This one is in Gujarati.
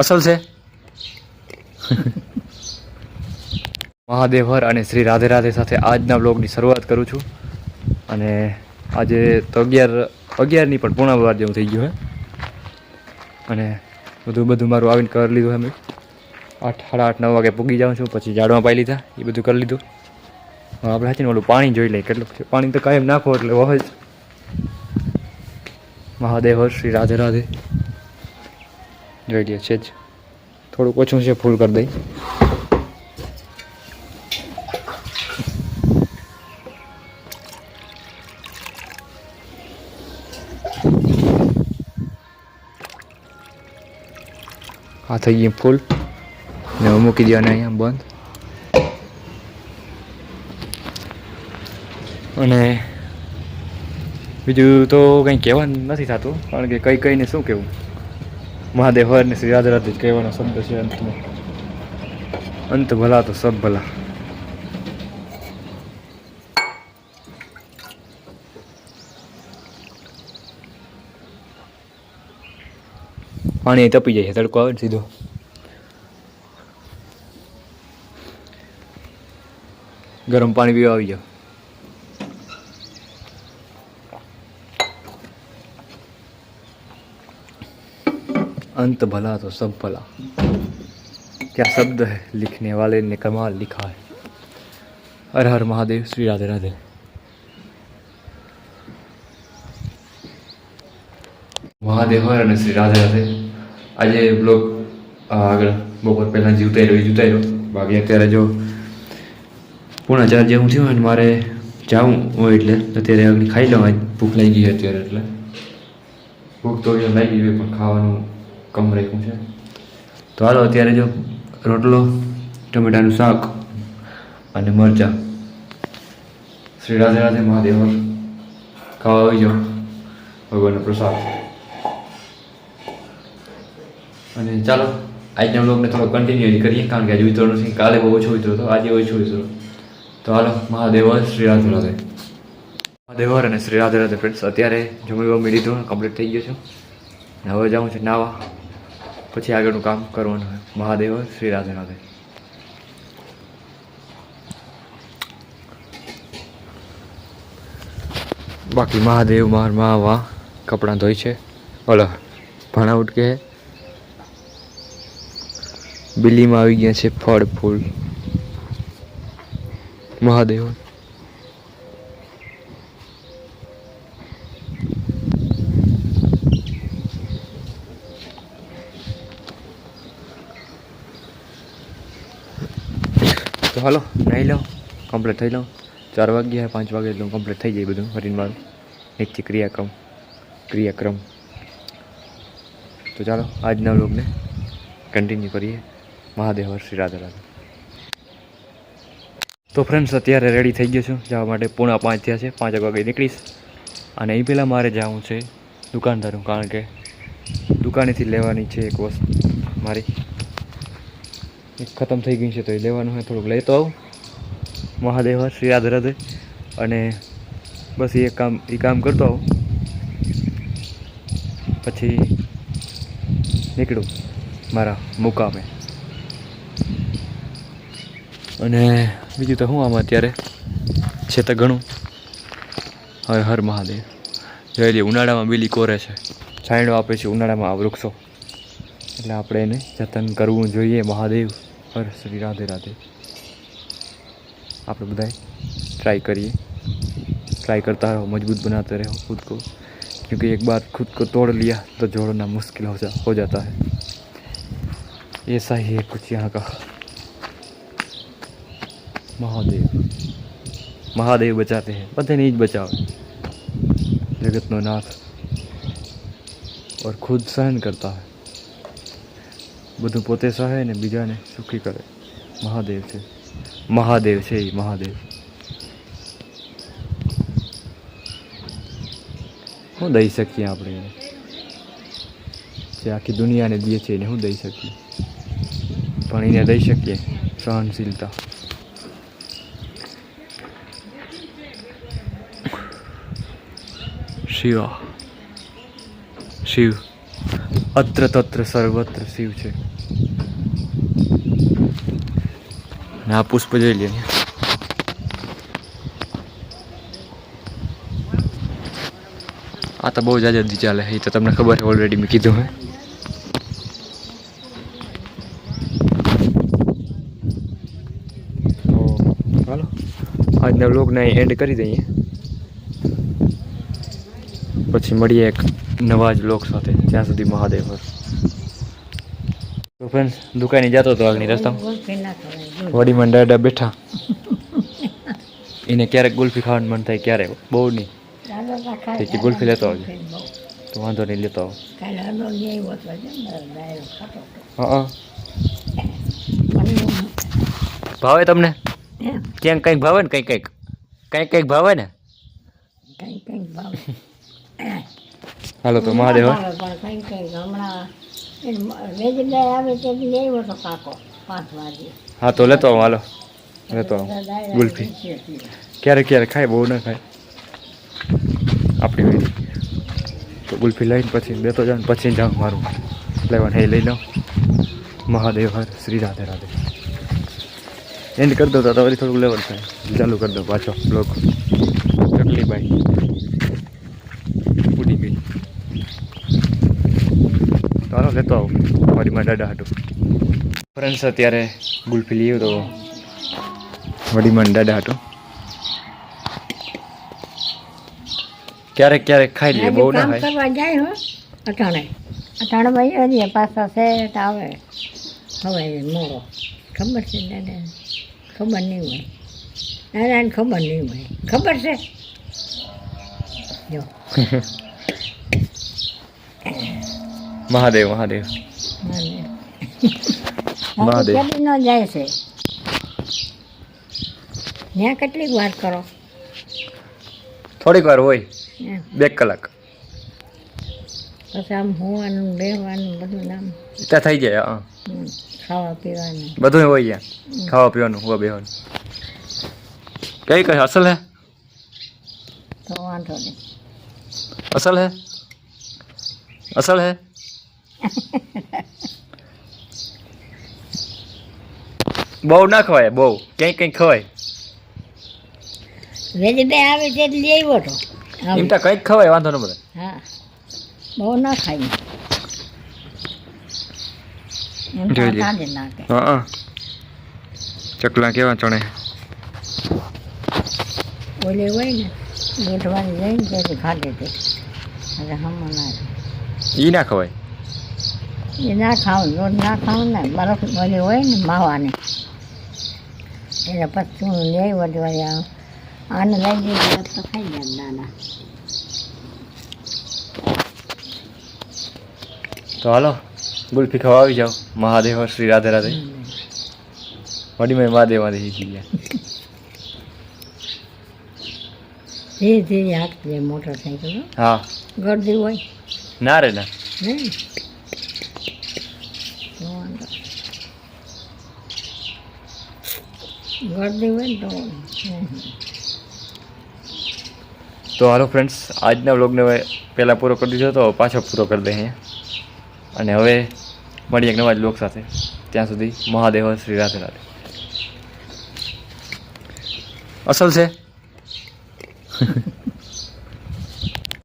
અસલ છે. મહાદેવ હર અને શ્રી રાધે રાધે સાથે આજના બ્લોગની શરૂઆત કરું છું. અને આજે તો 11ની પણ પૂણા વાર જેવું થઈ ગયું હે. અને બધું મારું આવીને કરી લીધું હે. મેં 8, સાડા 8, 9 વાગે પૂગી જાઉં છું. પછી ઝાડવા પાઈ લીધા, એ બધું કરી લીધું. આપણે સાચીને ઓલું પાણી જોઈ લઈએ કેટલું છે. પાણી તો કાયમ નાખો એટલે વહે જ. મહાદેવ હર શ્રી રાધે રાધે જોઈ લે છે જ. થોડુંક ઓછું છે, ફૂલ કરી દઈ. આ થઈ ગયું ફૂલ ને મૂકી દેવાના અહીંયા બંધ. અને બીજું તો કંઈ કહેવાનું નથી થતું, કારણ કે કઈને શું કહેવું. મહાદેવ હર ને શ્રી રાધે રાધે કહેવાનો શબ્દ છે અંતમાં. અંત ભલા તો સબ ભલા. પાણી તપી જાય છે, તડકો આવે ને સીધો. ગરમ પાણી પીવા આવી જાવ. अंत भला तो सब भला, क्या शब्द है लिखने वाले ने कमाल लिखा है. हर हर महादेव, श्री राधे राधे. મહાદેવ હર અને શ્રી રાધે રાધે. આજે બ્લોગ આગળ બપોર પહેલાં જીવતા રહ્યો. બાકી અત્યારે જો 3:45 જેવું થયું અને મારે જાવું હોય એટલે અત્યારે આગળ ખાઈ લઉં. ભૂખ લાગી ગઈ અત્યારે, એટલે ભૂખ તો લાગી ગઈ પણ ખાવાનું કમ રાખ્યું છે. તો હાલો અત્યારે જો રોટલો, ટમેટાનું શાક અને મરચાં. શ્રી રાધે રાધે, મહાદેવ હર. ખાવા આવી જાઓ, ભગવાનનો પ્રસાદ. અને ચાલો આજના બ્લોગને થોડો કન્ટિન્યુ કરીએ, કારણ કે આજે ઉતરો નથી. કાલે બહુ ઓછો ઉતરો હતો, આજે ઓછો ઉતરો. તો હાલો, મહાદેવ હર, શ્રી રાધે રાધે. મહાદેવ હર અને શ્રી રાધે રાધે ફ્રેન્ડ્સ. અત્યારે જમી લીધું, કમ્પ્લીટ થઈ ગયો છું. હવે જાઉં છે નાવા, પછી આગળનું કામ કરવાનું હોય. મહાદેવ હર, શ્રી રાધે રાધે. બાકી મહાદેવ માર માં વાહ કપડાં ધોઈ છે. ઓલો ભાણા ઉટકે બિલ્લીમાં આવી ગયા છે ફળ ફૂલ. મહાદેવ તો હાલો નાહી લઉં, કમ્પ્લીટ થઈ લઉં. 4 વાગ્યા 5 વાગે એટલે કમ્પ્લીટ થઈ જાય બધું ફરીને મારું નિત્ય ક્રિયાક્રમ. તો ચાલો આજના વ્લોગને કન્ટિન્યુ કરીએ. મહાદેવ હર, શ્રી રાધે રાધે. તો ફ્રેન્ડ્સ અત્યારે રેડી થઈ ગયો છું જવા માટે. 4:45 થયા છે, 5 વાગે નીકળીશ. અને એ પહેલાં મારે જવું છે દુકાનદારું, કારણ કે દુકાનેથી લેવાની છે એક વસ્તુ મારી. એક ખતમ થઈ ગઈ છે તો એ લેવાનું હોય, થોડુંક લેતો આવું. મહાદેવ હર, શ્રી રાધે રાધે. અને બસ એ કામ કરતો આવું, પછી નીકળું મારા મુકામે. અને બીજું તો હું આમાં અત્યારે છે તો ઘણું. હર હર મહાદેવ. જોઈ લે, ઉનાળામાં બીલી કોરે છે, છાંયડો આપે છે ઉનાળામાં આ વૃક્ષો, એટલે આપણે એને જતન કરવું જોઈએ. મહાદેવ હર, શ્રી રાધે રાધે. આપણે બધાએ ट्राई करता रहो, मजबूत बनाते रहो खुद को, क्योंकि एक बार खुद को तोड़ लिया तो जोड़ना मुश्किल हो जाता है. ऐसा ही है कुछ यहाँ का. महादेव बचाते हैं, पता नहीं बचाओ. जगतनो नाथ और खुद सहन करता है, બધું પોતે સહે ને બીજાને સુખી કરે. મહાદેવ છે એ મહાદેવ. શું દઈ શકીએ આપણે એને, જે આખી દુનિયાને દઈએ છીએ એને શું દઈ શકીએ? પણ એને દઈ શકીએ સહનશીલતા. શિવ અત્ર તત્ર સર્વત્ર શિવ છે. ને આ પુષ્પ જોઈ લે. આ તો બહુ જાજરદી ચાલે એ તો તમને ખબર છે ઓલરેડી મેં કીધું હે. તો ચાલો આજના વ્લોગને એન્ડ કરી દઈએ, પછી મળીએ એક નવા જ વ્લોગ સાથે. ત્યાં સુધી મહાદેવ હર. તો ફ્રેન્ડ્સ દુકાને જતો હતો આગળની રસ્તામાં વડીમાં દાદા બેઠા. એને ક્યારેક ગુલ્ફી ખાવાનું મન થાય, ક્યારેક બહુ નહીં. ગુલ્ફી લેતો આવજો. તો વાંધો નહીં, લેતો આવો. હા ભાવે તમને? ક્યાંક કંઈક ભાવે ને? કંઈક ભાવે ને? હાલો તો મહાદેવ. હા તો લેતો આવો, હાલો લેતો આવો ગુલ્ફી. ક્યારેક ખાય, બહુ ના ખાય આપણી વેરી. તો ગુલ્ફી લઈને પછી દેતો જાઉં, પછી જાઉં મારું લેવાનું એ લઈ લઉં. મહાદેવ હર. શ્રી રાધે રાધે. એન્ડ કરી દો તો વળી થોડુંક લેવલ થાય. ચાલુ કરી દો પાછો બ્લોગ. ચકલીબાઈ ઉડી ગઈ. ચાલો લેતો આવું મારી માં દાદા હાટું. ફ્રેન્ડ્સ અત્યારે ગુલ્ફી લઈએ તો વડીમાં દાદા હાટું. ક્યારેક ખાઈ લઈએ, બહુ ના ખાય. કરવા જાય હો અટાણે ભાઈ પાછા સેટ આવે. હવે મોડો ખબર છે દાદા? ખબર નહીં હોય દાદાને, ખબર નહીં હોય. ખબર છે જો. મહાદેવ કેટલી ન જાય છે ત્યાં? કેટલીક વાર કરો? થોડીક વાર હોય, 2 કલાક. પછી આમ હોવાનું બેહવાનું બધું નામ ત્યાં થઈ જાય. હા ખાવા પીવાનું બધું હોય ત્યાં. ખાવા પીવાનું, હોવા બેહવાનું. કઈ અસલ હે? તો વાંધો નહીં. અસલ હે બહુ ના ખવાય, બહુ કંઈક ખવાય. વેજિટે આવે છે એટલે લઈ આવ્યો તો. એમ તો કંઈક ખવાય, વાંધો ન પડે. હા બહુ ના ખાય એમ તો કાઢી નાખે. હા ચકલા કેવા ચણે ઓલે હોય ને ગોઠવાની લઈને તેથી ખાધે તે. એટલે હમ ના ઈ ના ખવાય. એ ના ખાવું, રોજ ના ખાવું ને. બરફ ઓલી હોય ને માવાની એટલે પછી હું લઈ વધવા આને લઈ જઈએ તો ખાઈ જાય નાના. તો હાલો ગુલ્ફી ખાવા આવી જાઓ. મહાદેવ શ્રી રાધે રાધે. વડીમાં મહાદેવ શીખી ગયા. ધીરે ધીરે હાંકજે મોટરસાઇકલ. હા ગરદી હોય ના રે ના. નહીં ગરદી હોય ને તો હાલો ફ્રેન્ડ્સ, આજના વ્લોગને પહેલાં પૂરો કરી દીધો તો પાછો પૂરો કરી દઈએ. અને હવે મળીએ એક નવા જ વ્લોગ સાથે. ત્યાં સુધી મહાદેવ શ્રી રાધે રાધે. અસલ છે.